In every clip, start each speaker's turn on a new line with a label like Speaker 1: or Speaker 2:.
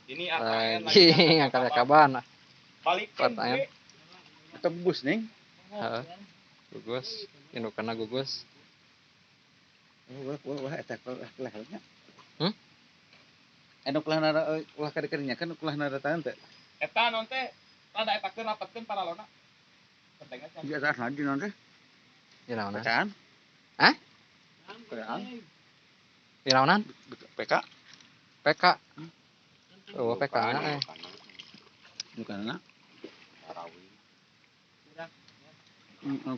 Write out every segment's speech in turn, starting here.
Speaker 1: Ini
Speaker 2: lagi ngangkat kaban.
Speaker 1: Balikin
Speaker 2: Pertanyaan.
Speaker 3: Atau gugus nih?
Speaker 2: Heeh. Gugus, indukana gugus.
Speaker 3: Wah, eta kelahnya.
Speaker 2: Hmm?
Speaker 3: Kulah nara ulah kadekerinya kan kulah nara tangan teh.
Speaker 1: Eta non teh rada etakeun rapetkeun paralona. Pentingnya can.
Speaker 3: Iya tah lagi nanti.
Speaker 2: Di naonan?
Speaker 3: Pecahan.
Speaker 2: Hah?
Speaker 3: Pecahan.
Speaker 2: Di naonan?
Speaker 3: PK.
Speaker 2: PK. Oh, PK nya
Speaker 3: Bukan anak.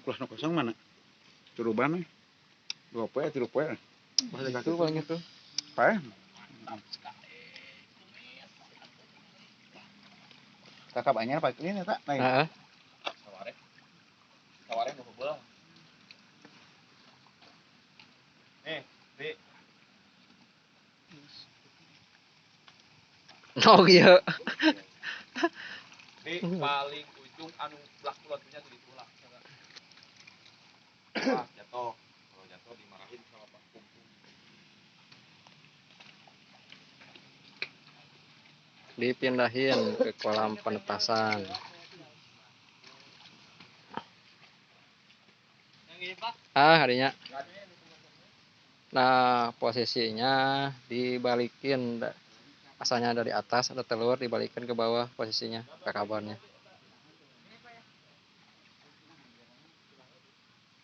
Speaker 3: Kulah kosong mana? Turuban nih. 2 poe, 3 poe.
Speaker 2: Bahasa kaki paling itu.
Speaker 3: Pae. Kakak banyak pakai ini tak?
Speaker 2: Heeh.
Speaker 1: Saware nu heubeul. Di
Speaker 2: Oh iya.
Speaker 1: di paling ujung anu blak kulotnya tuh ditulak. Wah, jatuh. Kalau jatuh dimarahin sama Pak Kumpul.
Speaker 2: Dipindahin ke kolam penetasan. Harinya. Nah, posisinya dibalikin. Asalnya dari atas ada telur, dibalikin ke bawah posisinya, ke kabarnya.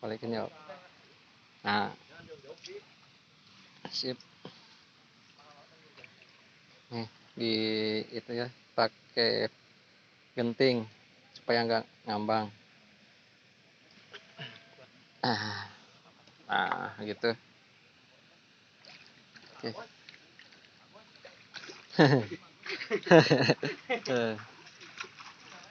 Speaker 2: Balikin yuk. Nah, sip. Nih, di itu ya, pakai genting supaya nggak ngambang. Nah, gitu. Oke.